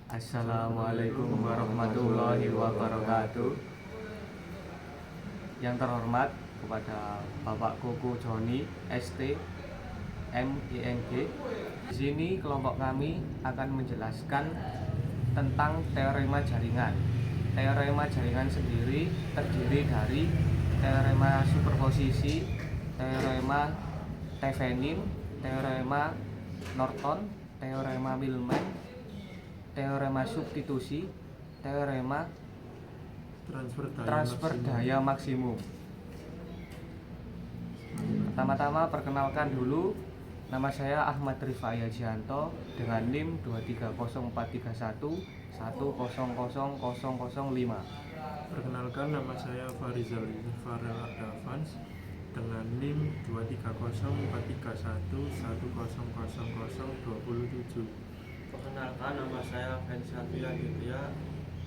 Assalamualaikum warahmatullahi wabarakatuh. Yang terhormat kepada Bapak Koko Joni ST MENG. Di sini kelompok kami akan menjelaskan tentang teorema jaringan. Teorema jaringan sendiri terdiri dari teorema superposisi, teorema Thevenin, teorema Norton, teorema Millman, teorema substitusi, teorema transfer daya maksimum. Pertama-tama perkenalkan dulu, nama saya Ahmad Rifai Yajianto dengan NIM 2304311000005. Perkenalkan, nama saya Farizal Farel Ardavans dengan NIM 2304311000027. Perkenalkan, nama saya Fensatri Aditya,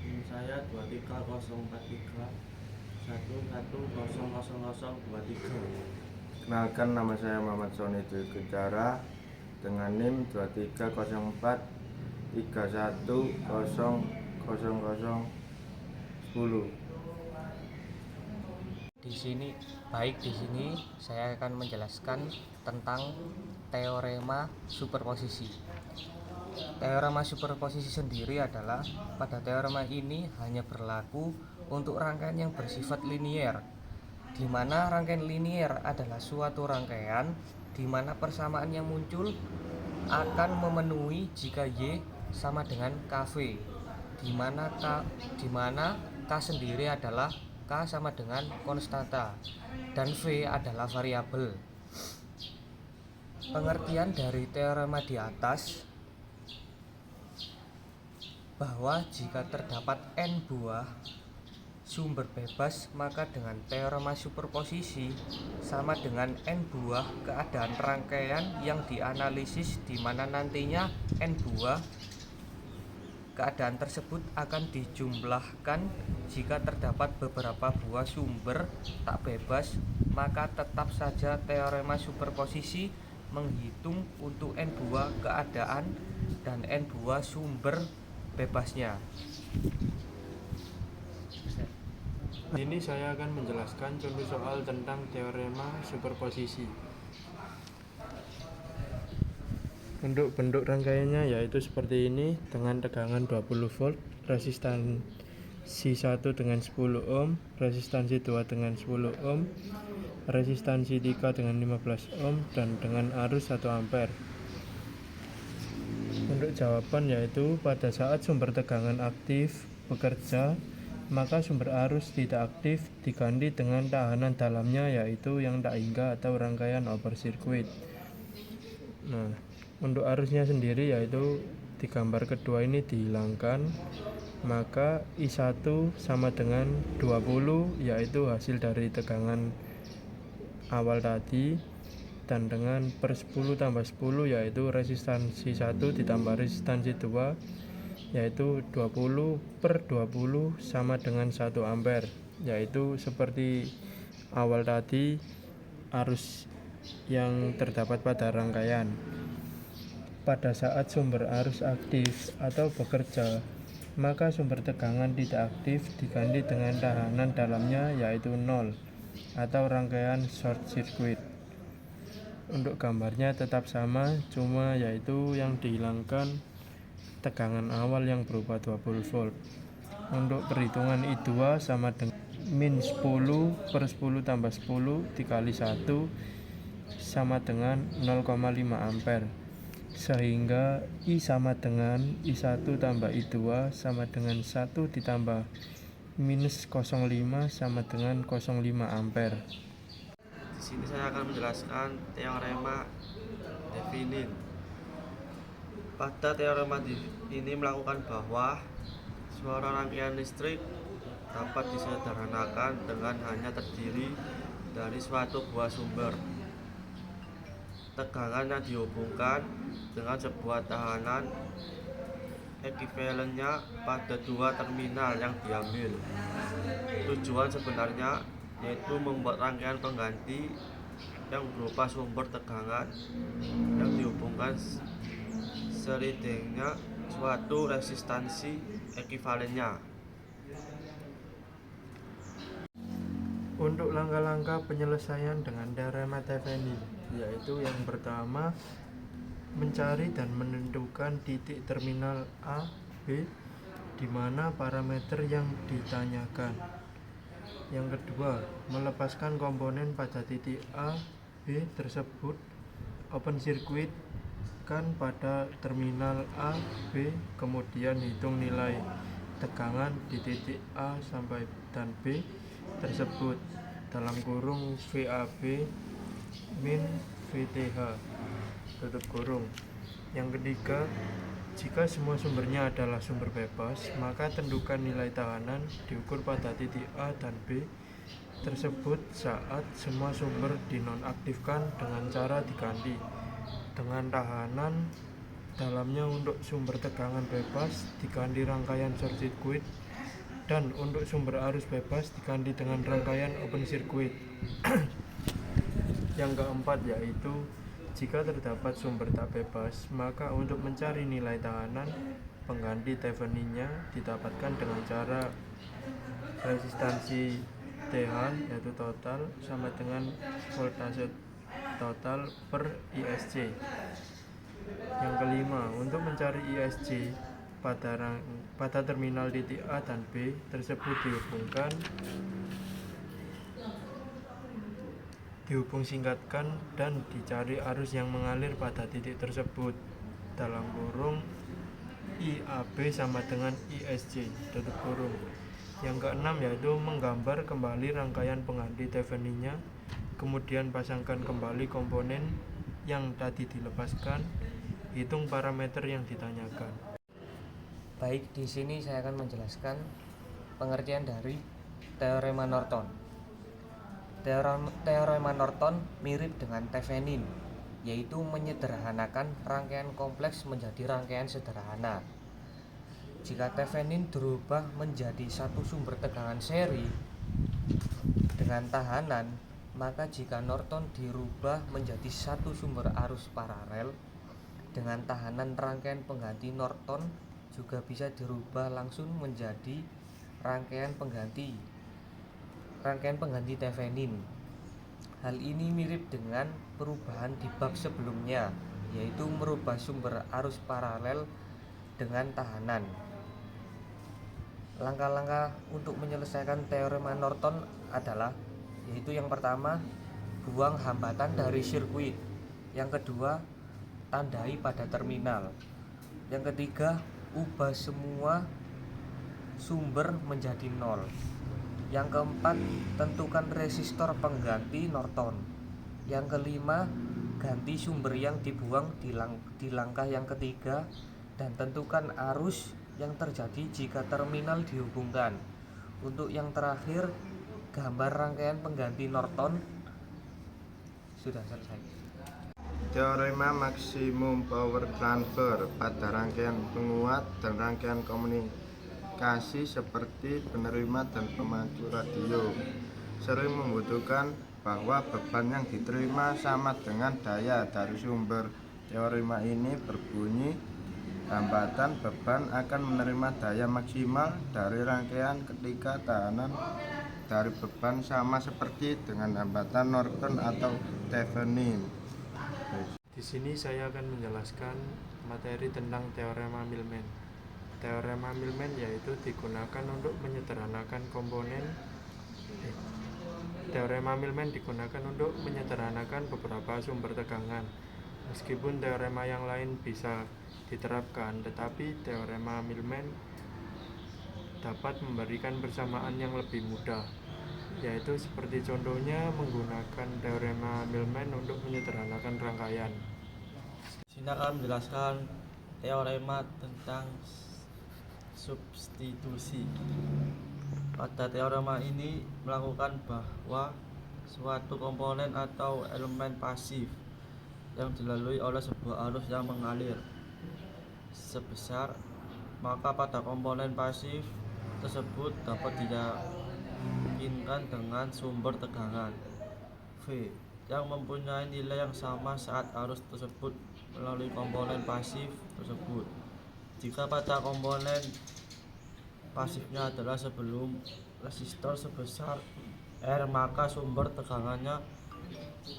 NIM saya 2304311000023. Kenalkan, nama saya Muhammad Sony Dwi Kecara dengan NIM 23431000010. Di sini saya akan menjelaskan tentang teorema superposisi. Teorema superposisi sendiri adalah, pada teorema ini hanya berlaku untuk rangkaian yang bersifat linier, di mana rangkaian linier adalah suatu rangkaian di mana persamaan yang muncul akan memenuhi jika Y sama dengan KV, di mana K sendiri adalah K sama dengan konstanta dan V adalah variabel. Pengertian dari teorema di atas bahwa jika terdapat n buah sumber bebas, maka dengan teorema superposisi sama dengan n buah keadaan rangkaian yang dianalisis, di mana nantinya n buah keadaan tersebut akan dijumlahkan. Jika terdapat beberapa buah sumber tak bebas, maka tetap saja teorema superposisi menghitung untuk n buah keadaan dan n buah sumber bebasnya. Ini saya akan menjelaskan contoh soal tentang teorema superposisi. Untuk bentuk rangkaiannya yaitu seperti ini, dengan tegangan 20 volt, resistansi 1 dengan 10 ohm, resistansi 2 dengan 10 ohm, resistansi 3 dengan 15 ohm, dan dengan arus 1 ampere. Untuk jawaban yaitu, pada saat sumber tegangan aktif bekerja, maka sumber arus tidak aktif diganti dengan tahanan dalamnya, yaitu yang tak hingga atau rangkaian open circuit. Nah, untuk arusnya sendiri yaitu di gambar kedua ini dihilangkan, maka I1 sama dengan 20, yaitu hasil dari tegangan awal tadi, dan dengan per 10 tambah 10 yaitu resistansi 1 ditambah resistansi 2, yaitu 20 per 20 sama dengan 1 ampere, yaitu seperti awal tadi arus yang terdapat pada rangkaian. Pada saat sumber arus aktif atau bekerja, maka sumber tegangan tidak aktif diganti dengan tahanan dalamnya yaitu 0 atau rangkaian short circuit. Untuk gambarnya tetap sama, cuma yaitu yang dihilangkan tegangan awal yang berupa 20 volt. Untuk perhitungan I2 sama dengan min 10 per 10 tambah 10 dikali 1 sama dengan 0,5 ampere, sehingga I sama dengan I1 tambah I2 sama dengan 1 ditambah minus 0,5 sama dengan 0,5 ampere. Di sini saya akan menjelaskan teorema Thevenin. Pada teorema ini melakukan bahwa suatu rangkaian listrik dapat disederhanakan dengan hanya terdiri dari suatu buah sumber. Tegangan yang dihubungkan dengan sebuah tahanan ekuivalennya pada dua terminal yang diambil. Tujuan sebenarnya yaitu membuat rangkaian pengganti yang berupa sumber tegangan yang dihubungkan seridengnya suatu resistansi ekuivalennya. Untuk langkah-langkah penyelesaian dengan teorema Thevenin, yaitu yang pertama, mencari dan menentukan titik terminal A, B, di mana parameter yang ditanyakan. Yang kedua, melepaskan komponen pada titik A, B tersebut, open circuit kan pada terminal A, B, kemudian hitung nilai tegangan di titik A sampai dan B tersebut dalam kurung VAB min VTH tutup kurung. Yang ketiga, jika semua sumbernya adalah sumber bebas, maka tentukan nilai tahanan diukur pada titik A dan B tersebut saat semua sumber dinonaktifkan dengan cara diganti dengan tahanan dalamnya. Untuk sumber tegangan bebas diganti rangkaian short circuit, dan untuk sumber arus bebas diganti dengan rangkaian open circuit. Yang keempat yaitu, jika terdapat sumber tak bebas, maka untuk mencari nilai tahanan, pengganti Theveninnya didapatkan dengan cara resistansi TH yaitu total sama dengan voltase total per ISC. Yang kelima, untuk mencari ISC pada terminal titik A dan B tersebut dihubung singkatkan dan dicari arus yang mengalir pada titik tersebut dalam kurung IAB sama dengan ISC tutup kurung. Yang keenam yaitu menggambar kembali rangkaian pengganti Theveninnya, kemudian pasangkan kembali komponen yang tadi dilepaskan, hitung parameter yang ditanyakan. Baik, di sini saya akan menjelaskan pengertian dari teorema Norton. Teorema Norton mirip dengan Thevenin, yaitu menyederhanakan rangkaian kompleks menjadi rangkaian sederhana. Jika Thevenin dirubah menjadi satu sumber tegangan seri dengan tahanan, maka jika Norton dirubah menjadi satu sumber arus paralel dengan tahanan, rangkaian pengganti Norton juga bisa dirubah langsung menjadi rangkaian pengganti Thevenin. Hal ini mirip dengan perubahan di bab sebelumnya, yaitu merubah sumber arus paralel dengan tahanan. Langkah-langkah untuk menyelesaikan teorema Norton adalah, yaitu yang pertama, buang hambatan dari sirkuit. Yang kedua, tandai pada terminal. Yang ketiga, ubah semua sumber menjadi nol. Yang keempat, tentukan resistor pengganti Norton. Yang kelima, ganti sumber yang dibuang di langkah yang ketiga, dan tentukan arus yang terjadi jika terminal dihubungkan. Untuk yang terakhir, gambar rangkaian pengganti Norton. Sudah selesai. Teorema maksimum power transfer pada rangkaian penguat dan rangkaian komunikasi seperti penerima dan pemacu radio sering membutuhkan bahwa beban yang diterima sama dengan daya dari sumber. Teorema ini berbunyi, hambatan beban akan menerima daya maksimal dari rangkaian ketika tahanan dari beban sama seperti dengan hambatan Norton atau Thevenin. Di sini saya akan menjelaskan materi tentang teorema Millman. Teorema Millman yaitu digunakan untuk menyederhanakan Teorema Millman digunakan untuk menyederhanakan beberapa sumber tegangan. Meskipun teorema yang lain bisa diterapkan, tetapi teorema Millman dapat memberikan persamaan yang lebih mudah, yaitu seperti contohnya menggunakan teorema Millman untuk menyederhanakan rangkaian. Sini akan menjelaskan teorema tentang substitusi. Pada teorema ini melakukan bahwa suatu komponen atau elemen pasif yang dilalui oleh sebuah arus yang mengalir sebesar, maka pada komponen pasif tersebut dapat diyakinkan dengan sumber tegangan V yang mempunyai nilai yang sama saat arus tersebut melalui komponen pasif tersebut. Jika pada komponen pasifnya adalah sebelum resistor sebesar R, maka sumber tegangannya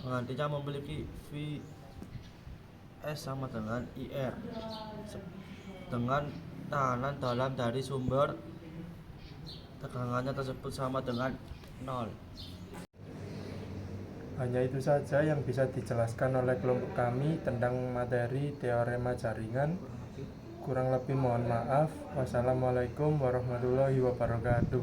penggantinya memiliki Vs sama dengan IR dengan tekanan dalam dari sumber tegangannya tersebut sama dengan 0. Hanya itu saja yang bisa dijelaskan oleh kelompok kami tentang materi teorema jaringan. Kurang lebih mohon maaf. Wassalamualaikum warahmatullahi wabarakatuh.